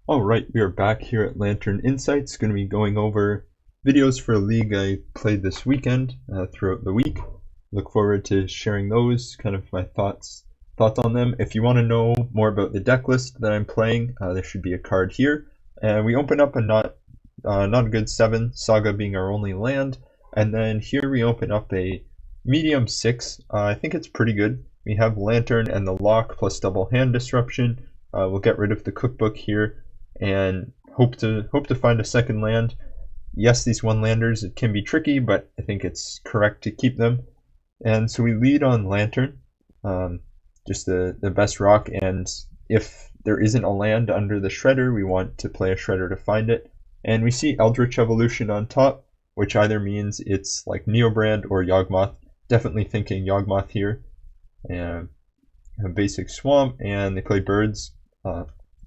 Alright, we are back here at Lantern Insights, going to be going over videos for a league I played this weekend throughout the week. Look forward to sharing those, kind of my thoughts on them. If you want to know more about the deck list that I'm playing, there should be a card here. And we open up a not a good 7, Saga being our only land, and then here we open up a medium 6. I think it's pretty good. We have Lantern and the Lock plus double hand disruption. We'll get rid of the cookbook here and hope to find a second land. Yes, these one-landers, it can be tricky, but I think it's correct to keep them. And so we lead on Lantern, just the best rock, and if there isn't a land under the Shredder, we want to play a Shredder to find it. And we see Eldritch Evolution on top, which either means it's like Neobrand or Yawgmoth. Definitely thinking Yawgmoth here. And a basic swamp, and they play birds.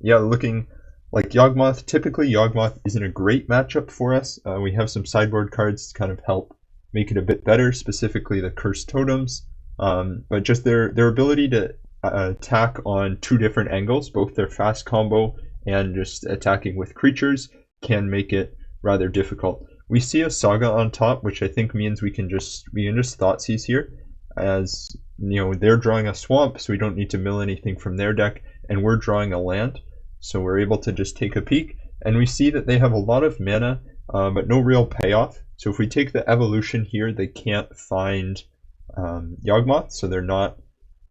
Yeah, looking like Yawgmoth. Typically, Yawgmoth isn't a great matchup for us. We have some sideboard cards to kind of help make it a bit better, specifically the Cursed Totems. But just their ability to attack on two different angles, both their fast combo and just attacking with creatures, can make it rather difficult. We see a Saga on top, which I think means we can just Thoughtseize here, as you know, they're drawing a swamp, so we don't need to mill anything from their deck, and we're drawing a land, so we're able to just take a peek. And we see that they have a lot of mana, but no real payoff. So if we take the evolution here, they can't find Yawgmoth, so they're not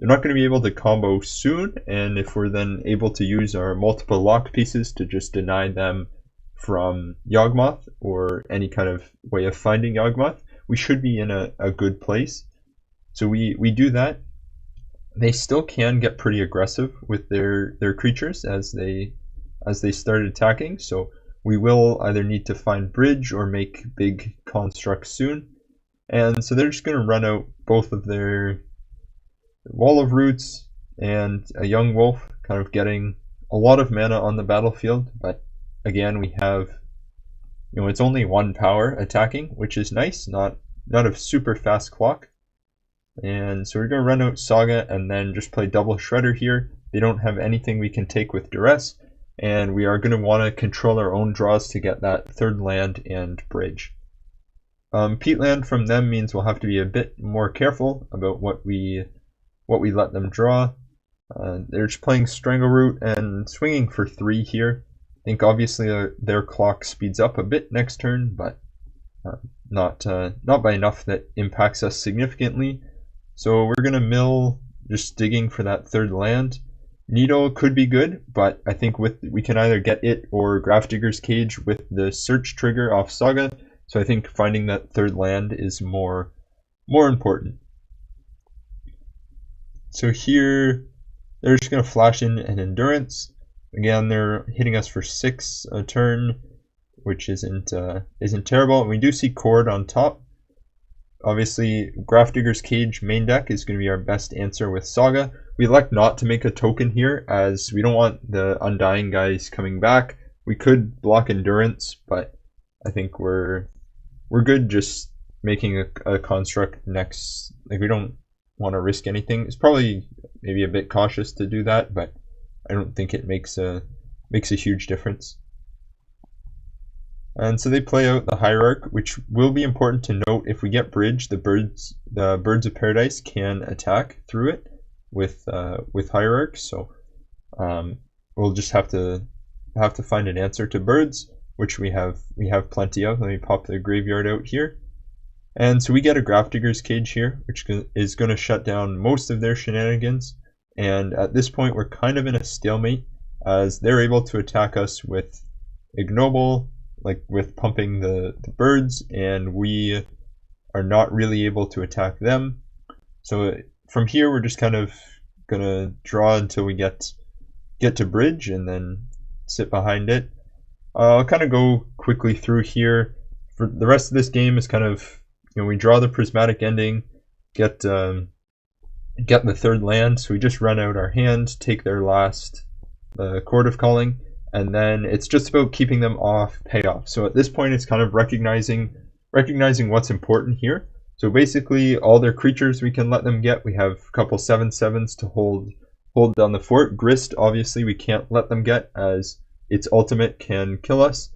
going to be able to combo soon. And if we're then able to use our multiple lock pieces to just deny them from Yawgmoth or any kind of way of finding Yawgmoth, we should be in a good place. So we do that. They still can get pretty aggressive with their creatures as they start attacking. So we will either need to find bridge or make big constructs soon. And so they're just going to run out both of their Wall of Roots and a Young Wolf, kind of getting a lot of mana on the battlefield. But again, we have, it's only 1 power attacking, which is nice, not a super fast clock. And so we're going to run out Saga and then just play double Shredder here. They don't have anything we can take with Duress, and we are going to want to control our own draws to get that third land and bridge. Peatland from them means we'll have to be a bit more careful about what we let them draw. They're just playing Strangleroot and swinging for 3 here. I think obviously their clock speeds up a bit next turn, but not by enough that impacts us significantly. So we're going to mill, just digging for that third land. Needle could be good, but I think we can either get it or Grafdigger's Cage with the search trigger off Saga. So I think finding that third land is more important. So here, they're just going to flash in an Endurance. Again, they're hitting us for 6 a turn, which isn't terrible. And we do see Cord on top. Obviously, Grafdigger's Cage main deck is going to be our best answer with Saga. We elect not to make a token here, as we don't want the Undying guys coming back. We could block Endurance, but I think we're good just making a construct next. Like, we don't want to risk anything. It's probably maybe a bit cautious to do that, but I don't think it makes a huge difference. And so they play out the Hierarch, which will be important to note. If we get bridge, the Birds of Paradise can attack through it with Hierarch. So we'll just have to find an answer to birds, which we have plenty of. Let me pop the graveyard out here. And so we get a Grafdigger's Cage here, which is going to shut down most of their shenanigans. And at this point, we're kind of in a stalemate, as they're able to attack us with Ignoble, like with pumping the birds, and we are not really able to attack them. So from here, we're just kind of going to draw until we get to bridge and then sit behind it. I'll kind of go quickly through here. For the rest of this game is kind of, we draw the Prismatic Ending, get the third land, so we just run out our hand, take their last Chord of Calling, and then it's just about keeping them off payoff. So at this point, it's kind of recognizing what's important here. So basically, all their creatures we can let them get. We have a couple 7/7s to hold down the fort. Grist, obviously, we can't let them get, as its ultimate can kill us.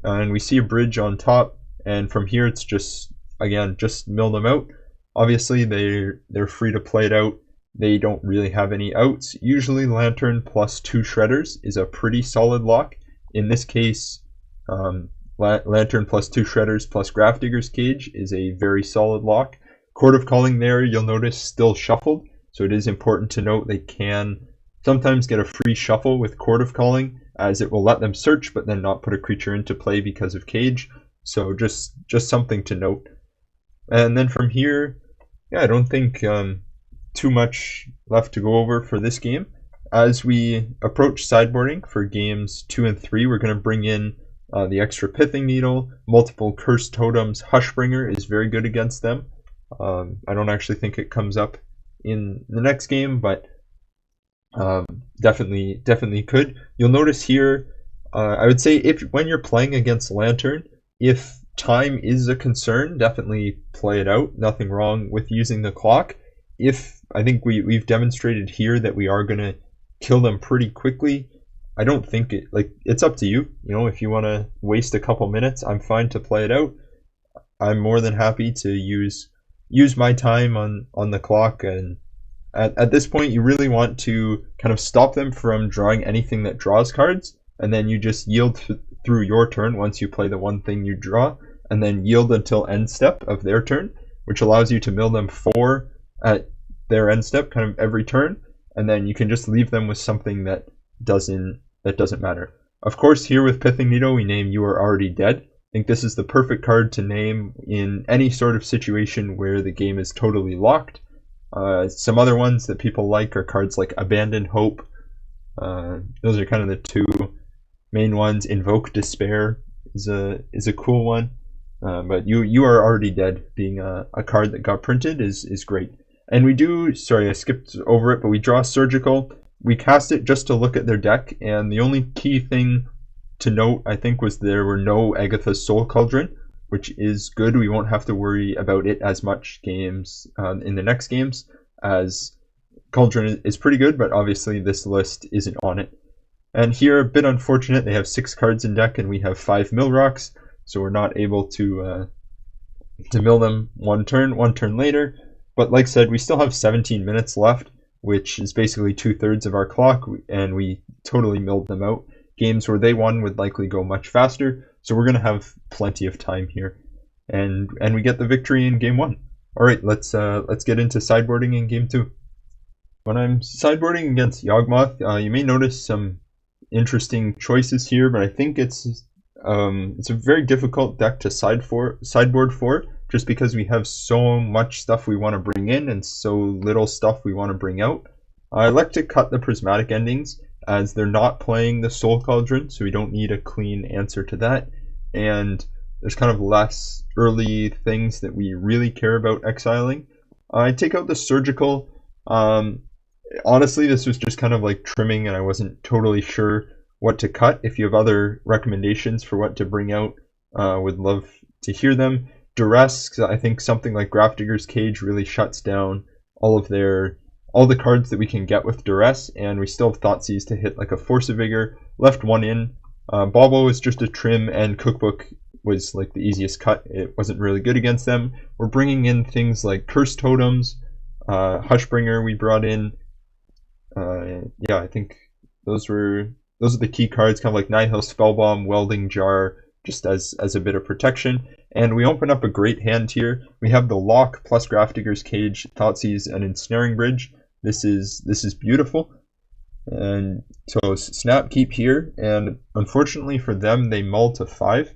And we see a bridge on top, and from here it's just, again, just mill them out. Obviously they're free to play it out. They don't really have any outs. Usually Lantern plus 2 Shredders is a pretty solid lock. In this case, Lantern plus 2 Shredders plus Grafdigger's Cage is a very solid lock. Chord of Calling there, you'll notice, still shuffled, so it is important to note they can sometimes get a free shuffle with Chord of Calling, as it will let them search but then not put a creature into play because of Cage. So just something to note. And then from here, yeah, I don't think too much left to go over for this game. As we approach sideboarding for games 2 and 3, we're going to bring in the extra Pithing Needle, multiple Cursed Totems. Hushbringer is very good against them. I don't actually think it comes up in the next game, but definitely could. You'll notice here, I would say when you're playing against Lantern, if time is a concern, definitely play it out. Nothing wrong with using the clock. I think we've demonstrated here that we are going to kill them pretty quickly. I don't think it's up to you. You know, if you want to waste a couple minutes, I'm fine to play it out. I'm more than happy to use my time on the clock, and at this point you really want to kind of stop them from drawing anything that draws cards, and then you just yield through your turn once you play the one thing you draw, and then yield until end step of their turn, which allows you to mill them 4 at their end step kind of every turn, and then you can just leave them with something that doesn't matter. Of course, here with Pithing Needle we name You Are Already Dead. I think this is the perfect card to name in any sort of situation where the game is totally locked. Some other ones that people like are cards like Abandon Hope. Those are kind of the two main ones. Invoke Despair is a cool one. But you Are Already Dead being a card that got printed is great. And we do, sorry, I skipped over it, but we draw Surgical. We cast it just to look at their deck, and the only key thing to note, I think, was there were no Agatha's Soul Cauldron, which is good. We won't have to worry about it as much games in the next games, as Cauldron is pretty good, but obviously this list isn't on it. And here, a bit unfortunate, they have 6 cards in deck and we have 5 Mill Rocks, so we're not able to mill them one turn later. But like I said, we still have 17 minutes left, which is basically 2/3 of our clock, and we totally milled them out. Games where they won would likely go much faster, so we're going to have plenty of time here. And we get the victory in game 1. Alright, let's get into sideboarding in game 2. When I'm sideboarding against Yawgmoth, you may notice some interesting choices here, but I think it's a very difficult deck to sideboard for, just because we have so much stuff we want to bring in and so little stuff we want to bring out. I like to cut the Prismatic Endings, as they're not playing the Soul Cauldron, so we don't need a clean answer to that, and there's kind of less early things that we really care about exiling. I take out the Surgical. Honestly, this was just kind of like trimming, and I wasn't totally sure what to cut. If you have other recommendations for what to bring out, would love to hear them. Duress, I think something like Grafdigger's Cage really shuts down all the cards that we can get with Duress, and we still have Thoughtseize to hit like a Force of Vigor. Left one in. Bauble is just a trim, and Cookbook was like the easiest cut. It wasn't really good against them. We're bringing in things like Cursed Totems, Hushbringer we brought in. Yeah, I think those are the key cards, kind of like Nihil Spellbomb, Welding Jar, just as a bit of protection. And we open up a great hand here. We have the Lock plus Grafdigger's Cage, Thoughtseize, and Ensnaring Bridge. This is beautiful. And so snap keep here, and unfortunately for them, they mull to 5,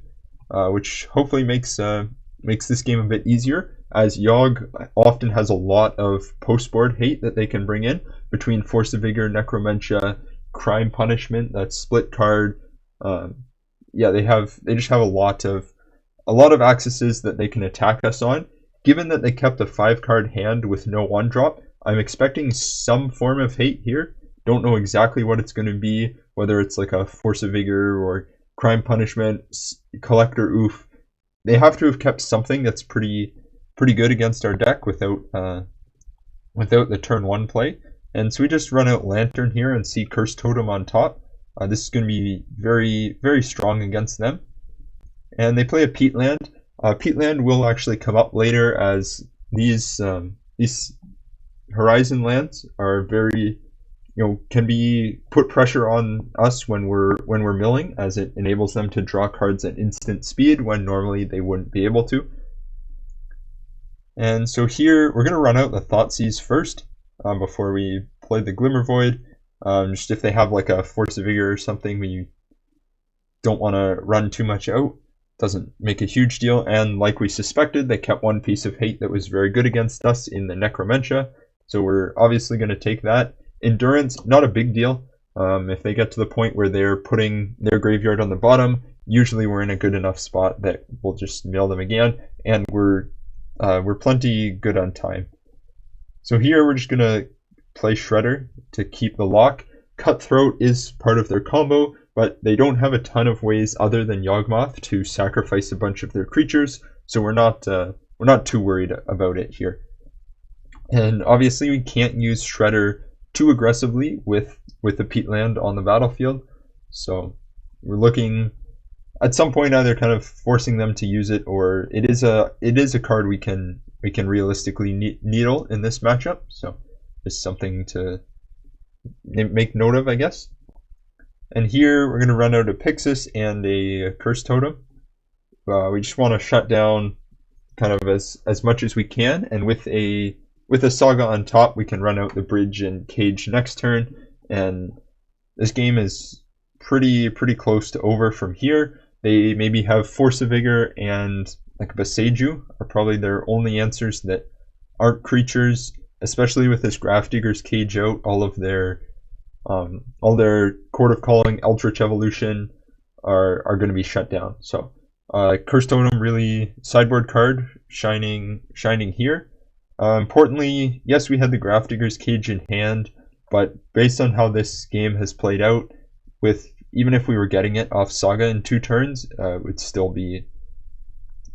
which hopefully makes this game a bit easier, as Yawg often has a lot of post-board hate that they can bring in between Force of Vigor, Necromentia, Crime Punishment, that split card. Yeah, they just have a lot of accesses that they can attack us on. Given that they kept a 5-card hand with no 1-drop, I'm expecting some form of hate here. Don't know exactly what it's going to be, whether it's like a Force of Vigor or Crime Punishment, Collector Oof. They have to have kept something that's pretty good against our deck without the turn 1 play. And so we just run out Lantern here and see Cursed Totem on top. This is going to be very, very strong against them. And they play a peatland. Peatland will actually come up later, as these horizon lands are very, can be put pressure on us when we're milling, as it enables them to draw cards at instant speed when normally they wouldn't be able to. And so here we're going to run out the Thoughtseize first before we play the Glimmervoid. Just if they have like a Force of Vigor or something, we don't want to run too much out. Doesn't make a huge deal. And like we suspected, they kept one piece of hate that was very good against us in the Necromentia. So we're obviously going to take that. Endurance, not a big deal. If they get to the point where they're putting their graveyard on the bottom, usually we're in a good enough spot that we'll just mill them again, and we're plenty good on time. So here we're just going to play Shredder to keep the lock. Cutthroat is part of their combo, but they don't have a ton of ways other than Yawgmoth to sacrifice a bunch of their creatures, so we're not too worried about it here. And obviously we can't use Shredder too aggressively with the peatland on the battlefield, so we're looking at some point either kind of forcing them to use it, or it is a card we can realistically needle in this matchup. So it's something to make note of, I guess. And here we're going to run out a Pixis and a Curse Totem. We just want to shut down kind of as much as we can, and with a Saga on top, we can run out the bridge and cage next turn. And this game is pretty close to over from here. They maybe have Force of Vigor and like Boseiju are probably their only answers that aren't creatures, especially with this Grafdigger's Cage out. All their Court of Calling, Eldritch Evolution are going to be shut down. So Curse Totem, really sideboard card, shining here. Importantly, yes, we had the Grafdigger's Cage in hand, but based on how this game has played out, with even if we were getting it off Saga in 2 turns, it would still be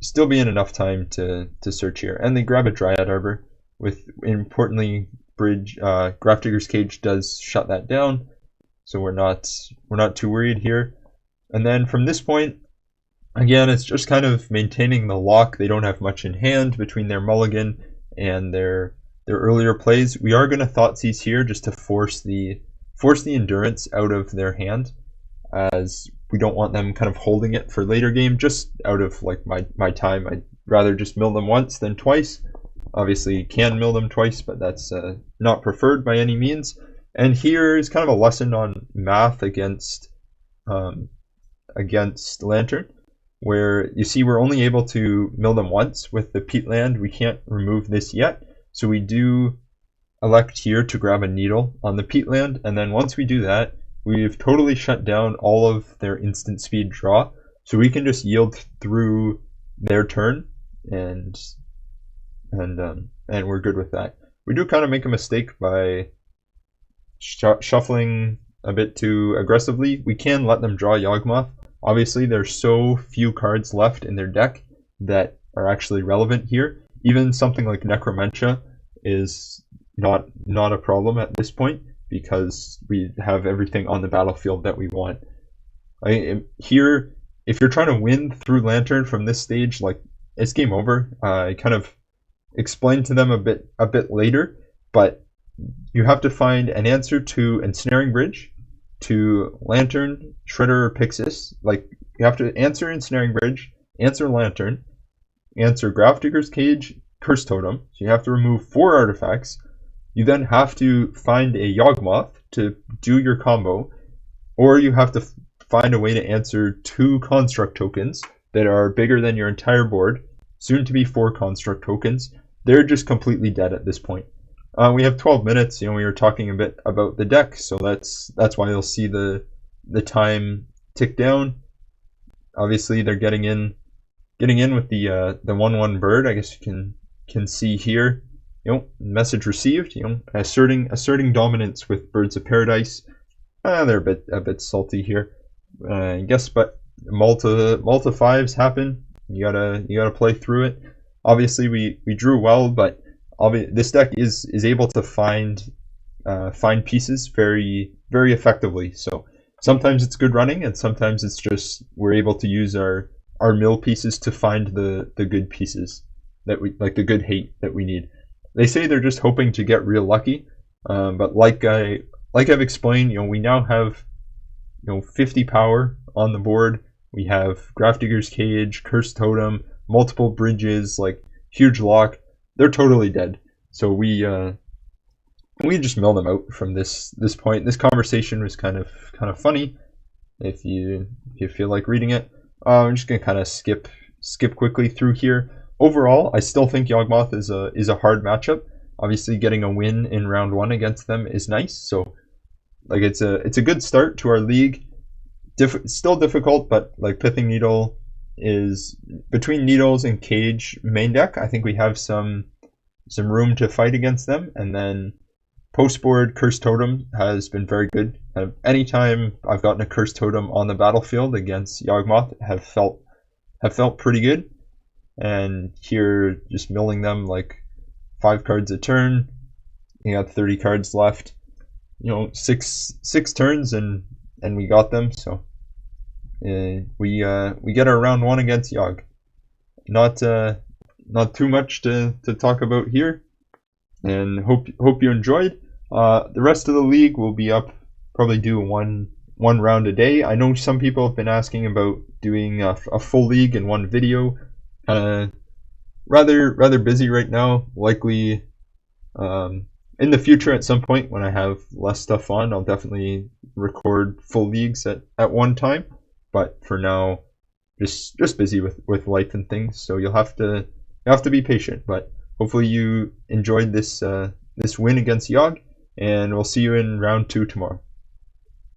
in enough time to search here. And they grab a Dryad Arbor with, importantly, bridge. Grafdigger's Cage does shut that down, so we're not too worried here. And then from this point, again, it's just kind of maintaining the lock. They don't have much in hand between their mulligan and their earlier plays. We are going to Thoughtseize here just to force the endurance out of their hand, as we don't want them kind of holding it for later game. Just out of like my time, I'd rather just mill them once than twice. Obviously you can mill them twice, but that's not preferred by any means. And here is kind of a lesson on math against Lantern, where you see we're only able to mill them once with the peatland. We can't remove this yet, so we do elect here to grab a needle on the peatland, and then once we do that, we've totally shut down all of their instant speed draw, so we can just yield through their turn, and we're good with that. We do kind of make a mistake by shuffling a bit too aggressively. We can let them draw Yawgmoth. Obviously, there's so few cards left in their deck that are actually relevant here. Even something like Necromentia is not a problem at this point, because we have everything on the battlefield that we want. Here, if you're trying to win through Lantern from this stage, like, it's game over. I kind of explained to them a bit later, but you have to find an answer to Ensnaring Bridge, to Lantern, Shredder, or Pixis. Like, you have to answer Ensnaring Bridge, answer Lantern, answer Grafdigger's Cage, Curse Totem. So you have to remove 4 artifacts. You then have to find a Yawgmoth to do your combo, or you have to find a way to answer 2 Construct tokens that are bigger than your entire board, soon to be 4 Construct tokens. They're just completely dead at this point. We have 12 minutes. We were talking a bit about the deck, so that's why you'll see the time tick down. Obviously, they're getting in with the 1/1 bird. I guess you can see here. Message received. Asserting dominance with Birds of Paradise. They're a bit salty here, I guess. But Malta 5s happen. You gotta play through it. Obviously, we drew well, but this deck is able to find pieces very, very effectively. So sometimes it's good running, and sometimes it's just we're able to use our mill pieces to find the good pieces that we like, the good hate that we need. They say they're just hoping to get real lucky, but I've explained, we now have 50 power on the board. We have Grafdigger's Cage, Cursed Totem, multiple bridges, like huge lock. They're totally dead. So we just mill them out from this point. This conversation was kind of funny. If you feel like reading it, I'm just gonna kind of skip quickly through here. Overall, I still think Yawgmoth is a hard matchup. Obviously, getting a win in round 1 against them is nice. So like it's a good start to our league. Still difficult, but like Pithing Needle is between Needles and Cage main deck. I think we have some room to fight against them. And then postboard Cursed Totem has been very good. Anytime I've gotten a Cursed Totem on the battlefield against Yawgmoth, have felt pretty good. And here, just milling them like 5 cards a turn. You got 30 cards left. Six turns and we got them. So we get our round 1 against Yawg. Not too much to talk about here, and hope you enjoyed. The rest of the league will be up. Probably do one round a day. I know some people have been asking about doing a full league in one video. Rather busy right now. Likely in the future, at some point when I have less stuff on, I'll definitely record full leagues at one time. But for now, just busy with life and things. So you'll have to be patient. But hopefully you enjoyed this win against Yawg, and we'll see you in round 2 tomorrow.